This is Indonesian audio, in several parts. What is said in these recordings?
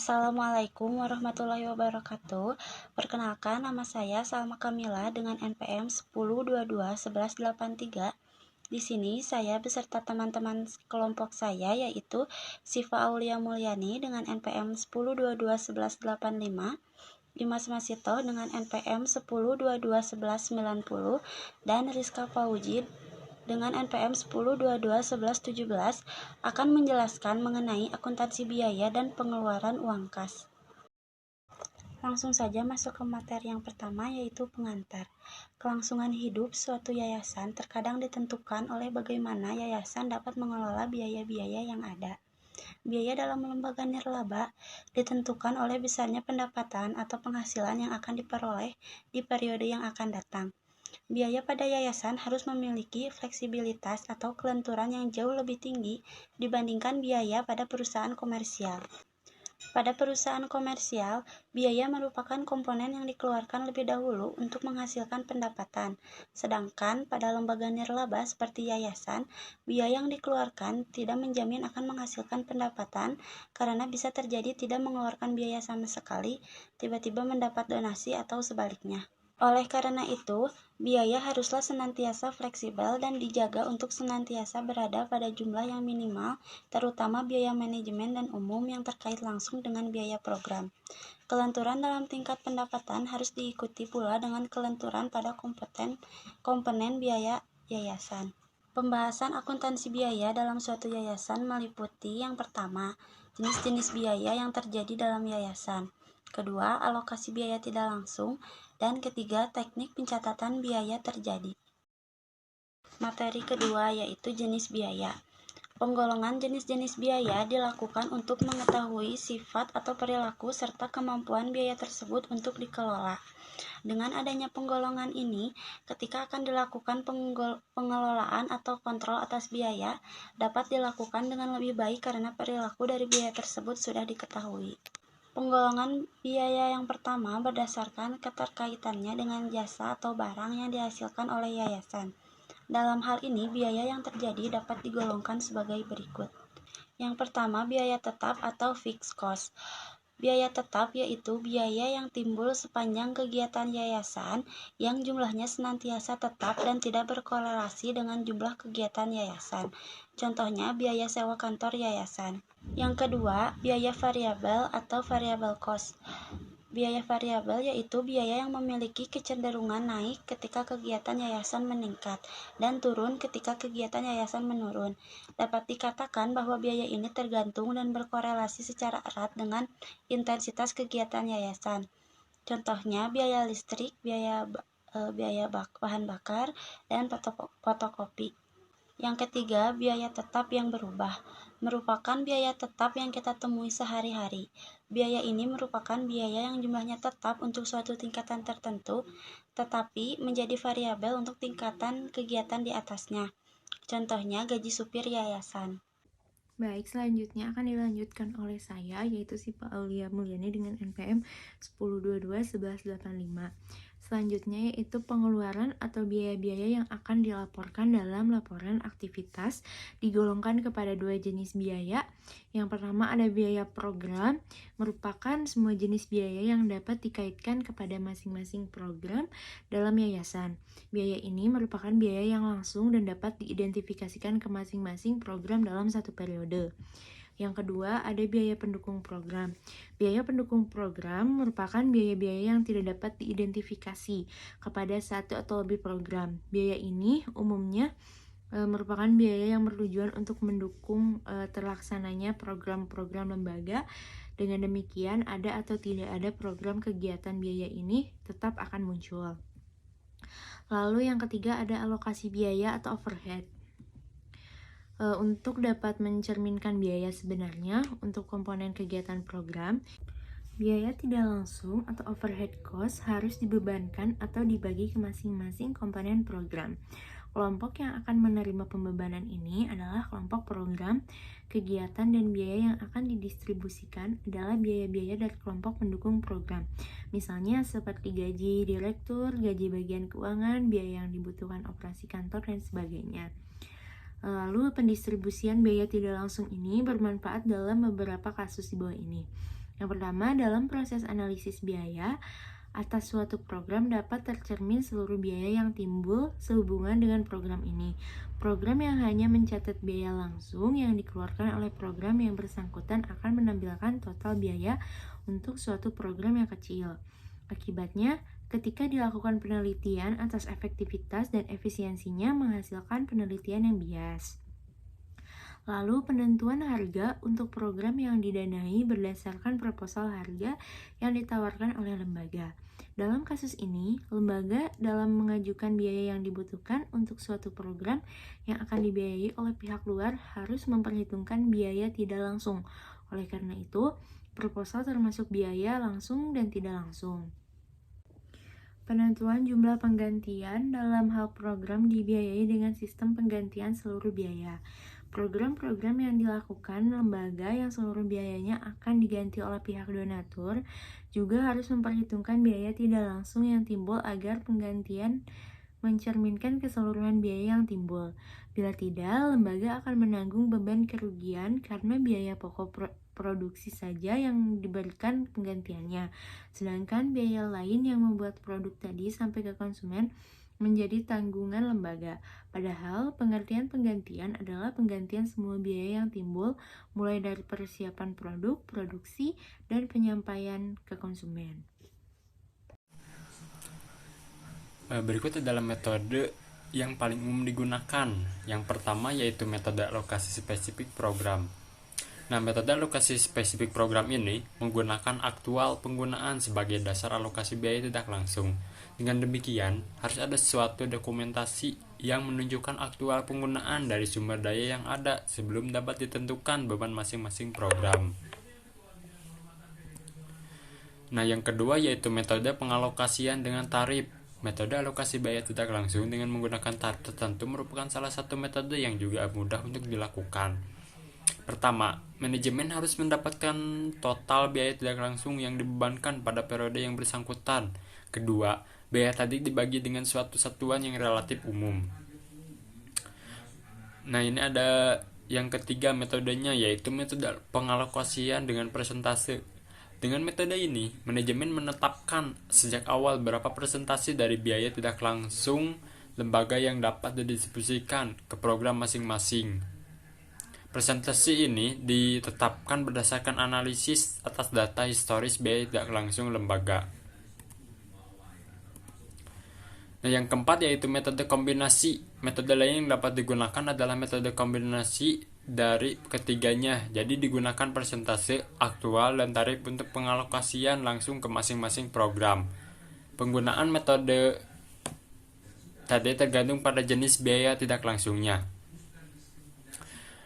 Assalamualaikum warahmatullahi wabarakatuh. Perkenalkan, nama saya Salma Kamila dengan NPM 10221183. Di sini saya beserta teman-teman kelompok saya yaitu Siva Aulia Mulyani dengan NPM 10221185, Dimas Masito dengan NPM 10221190, dan Rizka Fauji dengan NPM 10221117 akan menjelaskan mengenai akuntansi biaya dan pengeluaran uang kas. Langsung saja masuk ke materi yang pertama, yaitu pengantar. Kelangsungan hidup suatu yayasan terkadang ditentukan oleh bagaimana yayasan dapat mengelola biaya-biaya yang ada. Biaya dalam lembaga nirlaba ditentukan oleh besarnya pendapatan atau penghasilan yang akan diperoleh di periode yang akan datang. Biaya pada yayasan harus memiliki fleksibilitas atau kelenturan yang jauh lebih tinggi dibandingkan biaya pada perusahaan komersial. Pada perusahaan komersial, biaya merupakan komponen yang dikeluarkan lebih dahulu untuk menghasilkan pendapatan. Sedangkan pada lembaga nirlaba seperti yayasan, biaya yang dikeluarkan tidak menjamin akan menghasilkan pendapatan karena bisa terjadi tidak mengeluarkan biaya sama sekali, tiba-tiba mendapat donasi atau sebaliknya. Oleh karena itu, biaya haruslah senantiasa fleksibel dan dijaga untuk senantiasa berada pada jumlah yang minimal, terutama biaya manajemen dan umum yang terkait langsung dengan biaya program. Kelenturan dalam tingkat pendapatan harus diikuti pula dengan kelenturan pada komponen biaya yayasan. Pembahasan akuntansi biaya dalam suatu yayasan meliputi yang pertama, jenis-jenis biaya yang terjadi dalam yayasan. Kedua, alokasi biaya tidak langsung. Dan ketiga, teknik pencatatan biaya terjadi. Materi kedua yaitu jenis biaya. Penggolongan jenis-jenis biaya dilakukan untuk mengetahui sifat atau perilaku serta kemampuan biaya tersebut untuk dikelola. Dengan adanya penggolongan ini, ketika akan dilakukan pengelolaan atau kontrol atas biaya, dapat dilakukan dengan lebih baik karena perilaku dari biaya tersebut sudah diketahui. Penggolongan biaya yang pertama berdasarkan keterkaitannya dengan jasa atau barang yang dihasilkan oleh yayasan. Dalam hal ini, biaya yang terjadi dapat digolongkan sebagai berikut. Yang pertama, biaya tetap atau fixed cost. Biaya tetap yaitu biaya yang timbul sepanjang kegiatan yayasan yang jumlahnya senantiasa tetap dan tidak berkorelasi dengan jumlah kegiatan yayasan. Contohnya, biaya sewa kantor yayasan. Yang kedua, biaya variabel atau variable cost. Biaya variabel yaitu biaya yang memiliki kecenderungan naik ketika kegiatan yayasan meningkat dan turun ketika kegiatan yayasan menurun. Dapat dikatakan bahwa biaya ini tergantung dan berkorelasi secara erat dengan intensitas kegiatan yayasan. Contohnya biaya listrik, biaya bahan bakar, dan fotokopi. Yang ketiga, biaya tetap yang berubah. Merupakan biaya tetap yang kita temui sehari-hari. Biaya ini merupakan biaya yang jumlahnya tetap untuk suatu tingkatan tertentu, tetapi menjadi variabel untuk tingkatan kegiatan di atasnya. Contohnya gaji supir yayasan. Baik, selanjutnya akan dilanjutkan oleh saya, yaitu Siva Aulia Mulyani dengan NPM 10221185. Selanjutnya yaitu pengeluaran atau biaya-biaya yang akan dilaporkan dalam laporan aktivitas digolongkan kepada dua jenis biaya. Yang pertama ada biaya program, merupakan semua jenis biaya yang dapat dikaitkan kepada masing-masing program dalam yayasan. Biaya ini merupakan biaya yang langsung dan dapat diidentifikasikan ke masing-masing program dalam satu periode. Yang kedua, ada biaya pendukung program. Biaya pendukung program merupakan biaya-biaya yang tidak dapat diidentifikasi kepada satu atau lebih program. Biaya ini umumnya merupakan biaya yang bertujuan untuk mendukung terlaksananya program-program lembaga. Dengan demikian, ada atau tidak ada program kegiatan biaya ini tetap akan muncul. Lalu yang ketiga ada alokasi biaya atau overhead. Untuk dapat mencerminkan biaya sebenarnya untuk komponen kegiatan program, biaya tidak langsung atau overhead cost harus dibebankan atau dibagi ke masing-masing komponen program. Kelompok yang akan menerima pembebanan ini adalah kelompok program, kegiatan, dan biaya yang akan didistribusikan adalah biaya-biaya dari kelompok pendukung program. Misalnya seperti gaji direktur, gaji bagian keuangan, biaya yang dibutuhkan operasi kantor, dan sebagainya. Lalu pendistribusian biaya tidak langsung ini bermanfaat dalam beberapa kasus di bawah ini. Yang pertama, dalam proses analisis biaya, atas suatu program dapat tercermin seluruh biaya yang timbul sehubungan dengan program ini. Program yang hanya mencatat biaya langsung yang dikeluarkan oleh program yang bersangkutan akan menampilkan total biaya untuk suatu program yang kecil. Akibatnya, ketika dilakukan penelitian atas efektivitas dan efisiensinya menghasilkan penelitian yang bias. Lalu penentuan harga untuk program yang didanai berdasarkan proposal harga yang ditawarkan oleh lembaga. Dalam kasus ini, lembaga dalam mengajukan biaya yang dibutuhkan untuk suatu program yang akan dibiayai oleh pihak luar harus memperhitungkan biaya tidak langsung. Oleh karena itu, proposal termasuk biaya langsung dan tidak langsung. Penentuan jumlah penggantian dalam hal program dibiayai dengan sistem penggantian seluruh biaya. Program-program yang dilakukan lembaga yang seluruh biayanya akan diganti oleh pihak donatur juga harus memperhitungkan biaya tidak langsung yang timbul agar penggantian mencerminkan keseluruhan biaya yang timbul. Bila tidak, lembaga akan menanggung beban kerugian karena biaya pokok produksi saja yang diberikan penggantiannya. Sedangkan biaya lain yang membuat produk tadi sampai ke konsumen menjadi tanggungan lembaga. Padahal pengertian penggantian adalah penggantian semua biaya yang timbul mulai dari persiapan produk, produksi, dan penyampaian ke konsumen. Berikut adalah metode yang paling umum digunakan. Yang pertama yaitu metode alokasi spesifik program. Nah, metode alokasi spesifik program ini menggunakan aktual penggunaan sebagai dasar alokasi biaya tidak langsung. Dengan demikian, harus ada suatu dokumentasi yang menunjukkan aktual penggunaan dari sumber daya yang ada sebelum dapat ditentukan beban masing-masing program. Nah, yang kedua yaitu metode pengalokasian dengan tarif. Metode alokasi biaya tidak langsung dengan menggunakan tarif tertentu merupakan salah satu metode yang juga mudah untuk dilakukan. Pertama, manajemen harus mendapatkan total biaya tidak langsung yang dibebankan pada periode yang bersangkutan. Kedua, biaya tadi dibagi dengan suatu satuan yang relatif umum. Nah, ini ada yang ketiga metodenya yaitu metode pengalokasian dengan persentase. Dengan metode ini, manajemen menetapkan sejak awal berapa persentase dari biaya tidak langsung lembaga yang dapat didistribusikan ke program masing-masing. Persentase ini ditetapkan berdasarkan analisis atas data historis biaya tidak langsung lembaga. Nah, yang keempat yaitu metode kombinasi. Metode lain yang dapat digunakan adalah metode kombinasi dari ketiganya. Jadi digunakan persentase, aktual, dan tarif untuk pengalokasian langsung ke masing-masing program. Penggunaan metode tadi tergantung pada jenis biaya tidak langsungnya.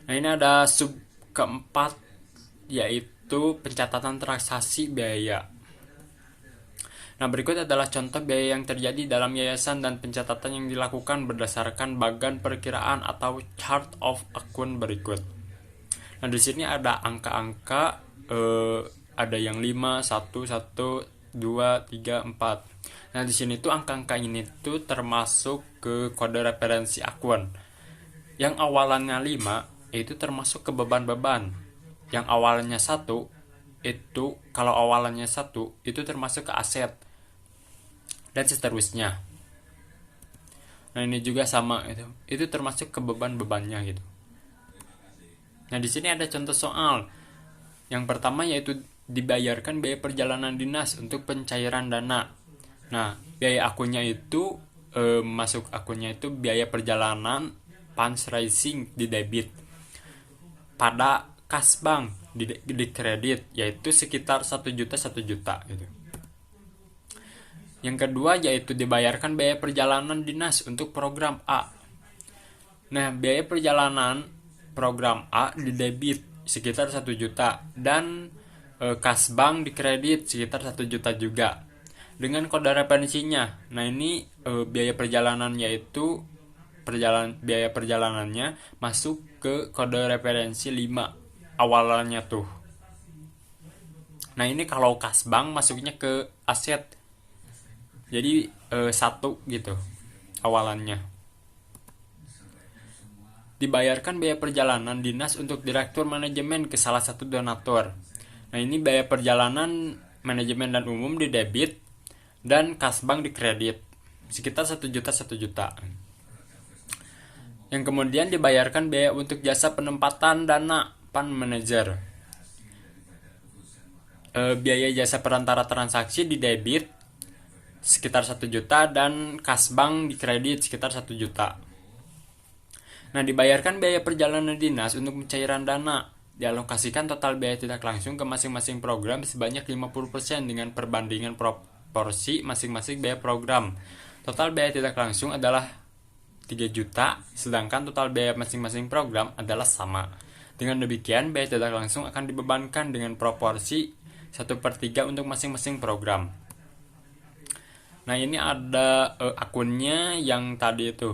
Nah, ini ada sub keempat yaitu pencatatan transaksi biaya. Nah, berikut adalah contoh biaya yang terjadi dalam yayasan dan pencatatan yang dilakukan berdasarkan bagan perkiraan atau chart of account berikut. Nah, di sini ada angka-angka, ada yang 5, 1, 1, 2, 3, 4. Nah, di sini tuh angka-angka ini tuh termasuk ke kode referensi akun. Yang awalannya 5 itu termasuk ke beban-beban. Yang awalnya 1 itu kalau awalannya 1 itu termasuk ke aset. Dan seterusnya. Nah, ini juga sama itu. Itu termasuk ke beban-bebannya gitu. Nah, di sini ada contoh soal. Yang pertama yaitu dibayarkan biaya perjalanan dinas untuk pencairan dana. Nah, biaya akunnya itu masuk akunnya itu biaya perjalanan fundraising di debit. Pada kas bank di kredit yaitu sekitar 1 juta gitu. Yang kedua yaitu dibayarkan biaya perjalanan dinas untuk program A. Nah, biaya perjalanan program A di debit sekitar 1 juta dan kas bank di kredit sekitar 1 juta juga. Dengan kode referensinya. Nah, ini biaya perjalanannya itu biaya perjalanannya masuk ke kode referensi 5 awalannya tuh. Nah, ini kalau kas bank masuknya ke aset. Jadi 1 gitu awalannya. Dibayarkan biaya perjalanan dinas untuk direktur manajemen ke salah satu donatur. Nah, ini biaya perjalanan manajemen dan umum di debit dan kas bank di kredit sekitar 1 juta 1 juta. Yang kemudian dibayarkan biaya untuk jasa penempatan dana fund manager. Biaya jasa perantara transaksi di debit sekitar 1 juta dan kas bank di kredit sekitar 1 juta. Nah, dibayarkan biaya perjalanan dinas untuk pencairan dana. Dialokasikan total biaya tidak langsung ke masing-masing program sebanyak 50% dengan perbandingan proporsi masing-masing biaya program. Total biaya tidak langsung adalah 3 juta, sedangkan total biaya masing-masing program adalah sama. Dengan demikian, biaya tidak langsung akan dibebankan dengan proporsi 1/3 untuk masing-masing program. Nah, ini ada akunnya yang tadi itu.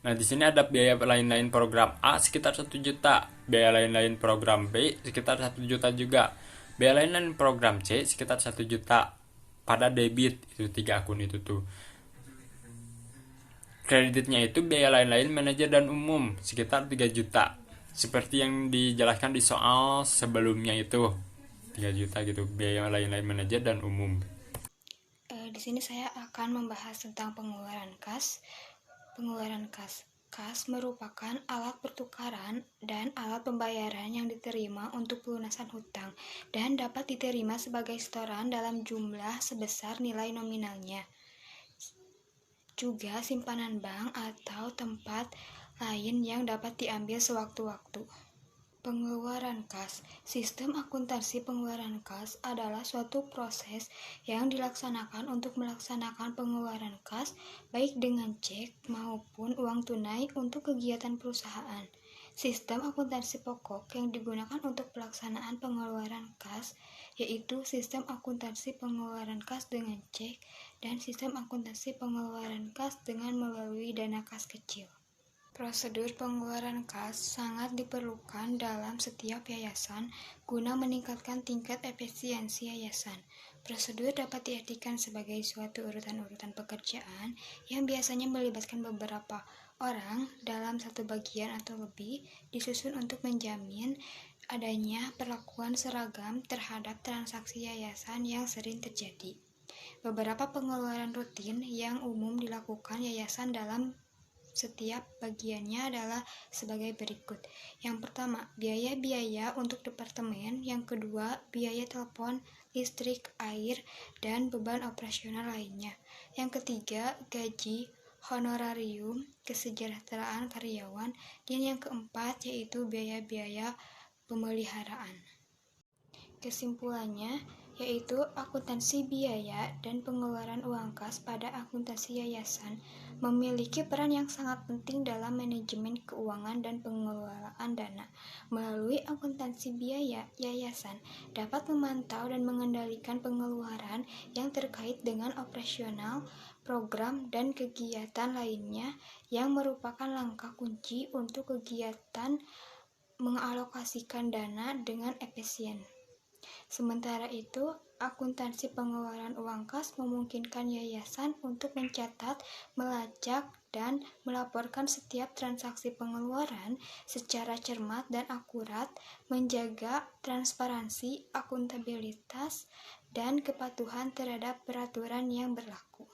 Nah, di sini ada biaya lain-lain program A sekitar 1 juta, biaya lain-lain program B sekitar 1 juta juga, biaya lain-lain program C sekitar 1 juta pada debit. Itu 3 akun itu tuh. Kreditnya itu biaya lain-lain manajer dan umum sekitar 3 juta. Seperti yang dijelaskan di soal sebelumnya itu. 3 juta gitu, biaya lain-lain manajer dan umum. Di sini saya akan membahas tentang pengeluaran kas. Pengeluaran kas. Kas merupakan alat pertukaran dan alat pembayaran yang diterima untuk pelunasan hutang dan dapat diterima sebagai setoran dalam jumlah sebesar nilai nominalnya. Juga simpanan bank atau tempat lain yang dapat diambil sewaktu-waktu. Pengeluaran kas. Sistem akuntansi pengeluaran kas adalah suatu proses yang dilaksanakan untuk melaksanakan pengeluaran kas baik dengan cek maupun uang tunai untuk kegiatan perusahaan. Sistem akuntansi pokok yang digunakan untuk pelaksanaan pengeluaran kas yaitu sistem akuntansi pengeluaran kas dengan cek dan sistem akuntansi pengeluaran kas dengan melalui dana kas kecil. Prosedur pengeluaran kas sangat diperlukan dalam setiap yayasan guna meningkatkan tingkat efisiensi yayasan. Prosedur dapat diartikan sebagai suatu urutan-urutan pekerjaan yang biasanya melibatkan beberapa orang dalam satu bagian atau lebih, disusun untuk menjamin adanya perlakuan seragam terhadap transaksi yayasan yang sering terjadi. Beberapa pengeluaran rutin yang umum dilakukan yayasan dalam setiap bagiannya adalah sebagai berikut. Yang pertama, biaya-biaya untuk departemen. Yang kedua, biaya telepon, listrik, air, dan beban operasional lainnya. Yang ketiga, gaji, honorarium, kesejahteraan karyawan. Dan yang keempat, yaitu biaya-biaya pemeliharaan. Kesimpulannya, yaitu akuntansi biaya dan pengeluaran uang kas pada akuntansi yayasan memiliki peran yang sangat penting dalam manajemen keuangan dan pengelolaan dana. Melalui akuntansi biaya, yayasan dapat memantau dan mengendalikan pengeluaran yang terkait dengan operasional, program, dan kegiatan lainnya yang merupakan langkah kunci untuk kegiatan mengalokasikan dana dengan efisien. Sementara itu, akuntansi pengeluaran uang kas memungkinkan yayasan untuk mencatat, melacak, dan melaporkan setiap transaksi pengeluaran secara cermat dan akurat, menjaga transparansi, akuntabilitas, dan kepatuhan terhadap peraturan yang berlaku.